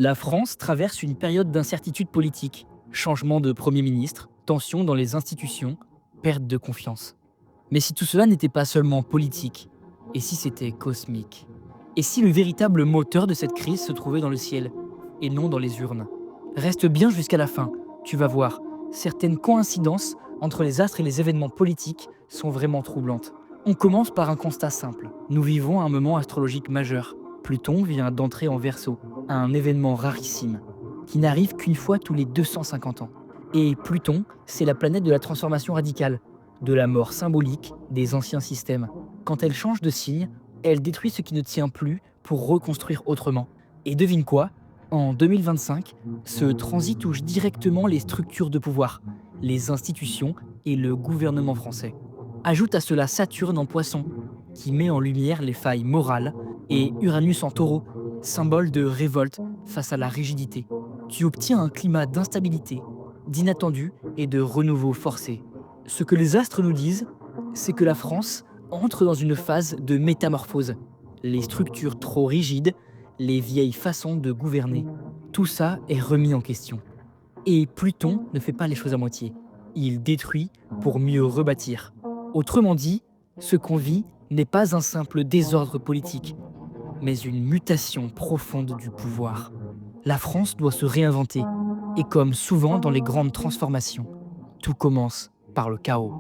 La France traverse une période d'incertitude politique, changement de Premier ministre, tensions dans les institutions, perte de confiance. Mais si tout cela n'était pas seulement politique, et si c'était cosmique? Et si le véritable moteur de cette crise se trouvait dans le ciel, et non dans les urnes? Reste bien jusqu'à la fin, tu vas voir, certaines coïncidences entre les astres et les événements politiques sont vraiment troublantes. On commence par un constat simple. Nous vivons un moment astrologique majeur. Pluton vient d'entrer en Verseau, un événement rarissime, qui n'arrive qu'une fois tous les 250 ans. Et Pluton, c'est la planète de la transformation radicale, de la mort symbolique des anciens systèmes. Quand elle change de signe, elle détruit ce qui ne tient plus pour reconstruire autrement. Et devine quoi? En 2025, ce transit touche directement les structures de pouvoir, les institutions et le gouvernement français. Ajoute à cela Saturne en Poisson, qui met en lumière les failles morales, et Uranus en Taureau, symbole de révolte face à la rigidité. Tu obtiens un climat d'instabilité, d'inattendu et de renouveau forcé. Ce que les astres nous disent, c'est que la France entre dans une phase de métamorphose. Les structures trop rigides, les vieilles façons de gouverner, tout ça est remis en question. Et Pluton ne fait pas les choses à moitié. Il détruit pour mieux rebâtir. Autrement dit, ce qu'on vit n'est pas un simple désordre politique, mais une mutation profonde du pouvoir. La France doit se réinventer, et comme souvent dans les grandes transformations, tout commence par le chaos.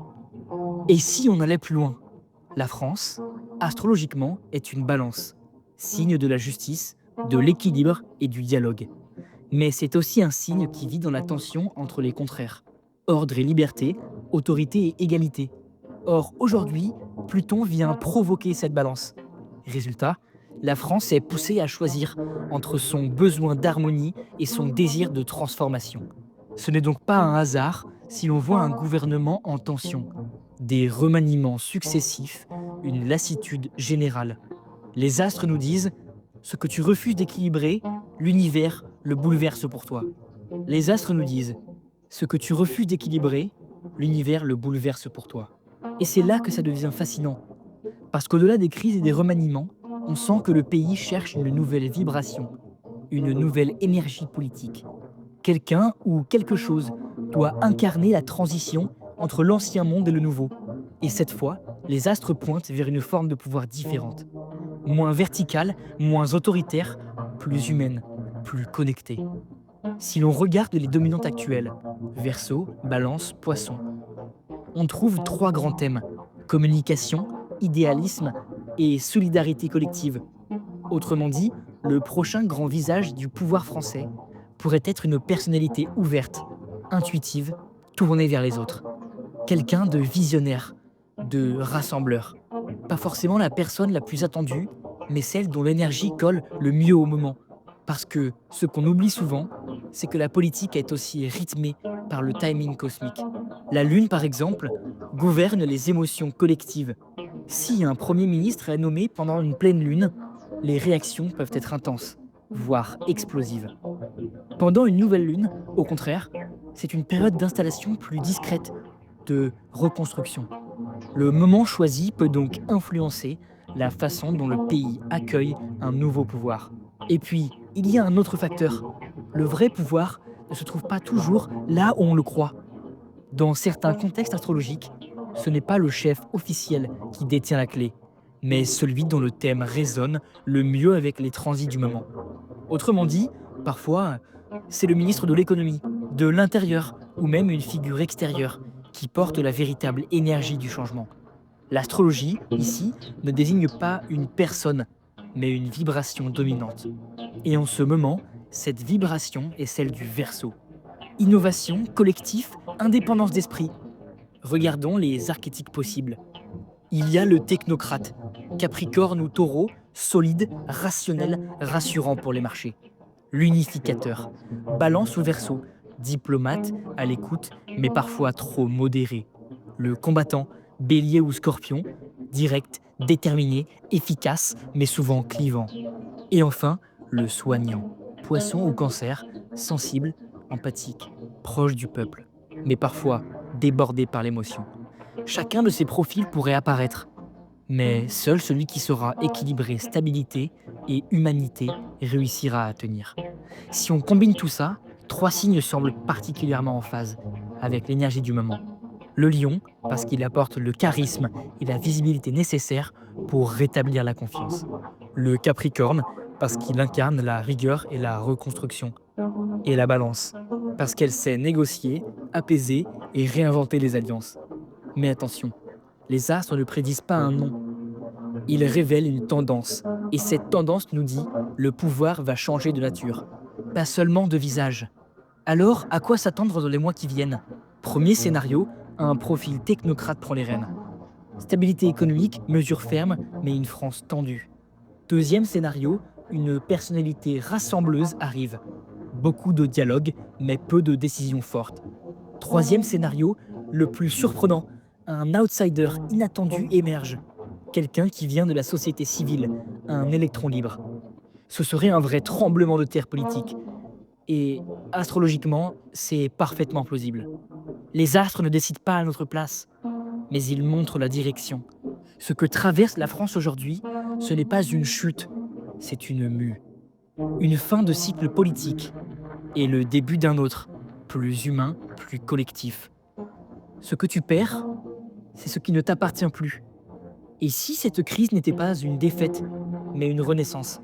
Et si on allait plus loin? La France, astrologiquement, est une balance, signe de la justice, de l'équilibre et du dialogue. Mais c'est aussi un signe qui vit dans la tension entre les contraires. Ordre et liberté, autorité et égalité. Or, aujourd'hui, Pluton vient provoquer cette balance. Résultat, la France est poussée à choisir entre son besoin d'harmonie et son désir de transformation. Ce n'est donc pas un hasard si l'on voit un gouvernement en tension, des remaniements successifs, une lassitude générale. Les astres nous disent: ce que tu refuses d'équilibrer, l'univers le bouleverse pour toi. Les astres nous disent: ce que tu refuses d'équilibrer, l'univers le bouleverse pour toi. Et c'est là que ça devient fascinant. Parce qu'au-delà des crises et des remaniements, on sent que le pays cherche une nouvelle vibration, une nouvelle énergie politique. Quelqu'un ou quelque chose doit incarner la transition entre l'ancien monde et le nouveau. Et cette fois, les astres pointent vers une forme de pouvoir différente. Moins verticale, moins autoritaire, plus humaine, plus connectée. Si l'on regarde les dominantes actuelles, Verseau, Balance, Poisson, on trouve trois grands thèmes: communication, idéalisme et solidarité collective. Autrement dit, le prochain grand visage du pouvoir français pourrait être une personnalité ouverte, intuitive, tournée vers les autres. Quelqu'un de visionnaire, de rassembleur. Pas forcément la personne la plus attendue, mais celle dont l'énergie colle le mieux au moment. Parce que ce qu'on oublie souvent, c'est que la politique est aussi rythmée par le timing cosmique. La Lune, par exemple, gouverne les émotions collectives. Si un Premier ministre est nommé pendant une pleine lune, les réactions peuvent être intenses, voire explosives. Pendant une nouvelle lune, au contraire, c'est une période d'installation plus discrète, de reconstruction. Le moment choisi peut donc influencer la façon dont le pays accueille un nouveau pouvoir. Et puis, il y a un autre facteur. Le vrai pouvoir ne se trouve pas toujours là où on le croit. Dans certains contextes astrologiques, ce n'est pas le chef officiel qui détient la clé, mais celui dont le thème résonne le mieux avec les transits du moment. Autrement dit, parfois, c'est le ministre de l'économie, de l'intérieur ou même une figure extérieure qui porte la véritable énergie du changement. L'astrologie, ici, ne désigne pas une personne, mais une vibration dominante. Et en ce moment, cette vibration est celle du Verseau. Innovation, collectif, indépendance d'esprit. Regardons les archétypes possibles. Il y a le technocrate, Capricorne ou Taureau, solide, rationnel, rassurant pour les marchés. L'unificateur, Balance ou Verseau, diplomate, à l'écoute, mais parfois trop modéré. Le combattant, Bélier ou Scorpion, direct, déterminé, efficace, mais souvent clivant. Et enfin, le soignant, Poisson ou Cancer, sensible, empathique, proche du peuple, mais parfois débordé par l'émotion. Chacun de ces profils pourrait apparaître, Mais seul celui qui saura équilibrer stabilité et humanité réussira à tenir. Si on combine tout ça, trois signes semblent particulièrement en phase avec l'énergie du moment. Le lion, parce qu'il apporte le charisme et la visibilité nécessaires pour rétablir la confiance. Le capricorne, parce qu'il incarne la rigueur et la reconstruction. Et la balance, parce qu'elle sait négocier, apaiser et réinventer les alliances. Mais attention, les astres ne prédisent pas un nom, ils révèlent une tendance. Et cette tendance nous dit, le pouvoir va changer de nature, pas seulement de visage. Alors, à quoi s'attendre dans les mois qui viennent? Premier scénario, un profil technocrate prend les rênes. Stabilité économique, mesures fermes, mais une France tendue. Deuxième scénario, une personnalité rassembleuse arrive. Beaucoup de dialogue, mais peu de décisions fortes. Troisième scénario, le plus surprenant, un outsider inattendu émerge. Quelqu'un qui vient de la société civile, un électron libre. Ce serait un vrai tremblement de terre politique. Et astrologiquement, c'est parfaitement plausible. Les astres ne décident pas à notre place, mais ils montrent la direction. Ce que traverse la France aujourd'hui, ce n'est pas une chute, c'est une mue. Une fin de cycle politique et le début d'un autre, plus humain, plus collectif. Ce que tu perds, c'est ce qui ne t'appartient plus. Et si cette crise n'était pas une défaite, mais une renaissance?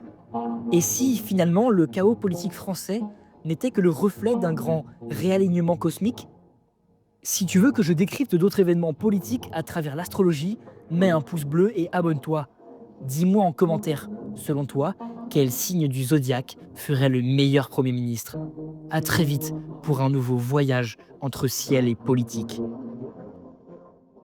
Et si finalement le chaos politique français n'était que le reflet d'un grand réalignement cosmique? Si tu veux que je décrypte d'autres événements politiques à travers l'astrologie, mets un pouce bleu et abonne-toi. Dis-moi en commentaire, selon toi, quel signe du zodiaque ferait le meilleur Premier ministre? À très vite pour un nouveau voyage entre ciel et politique.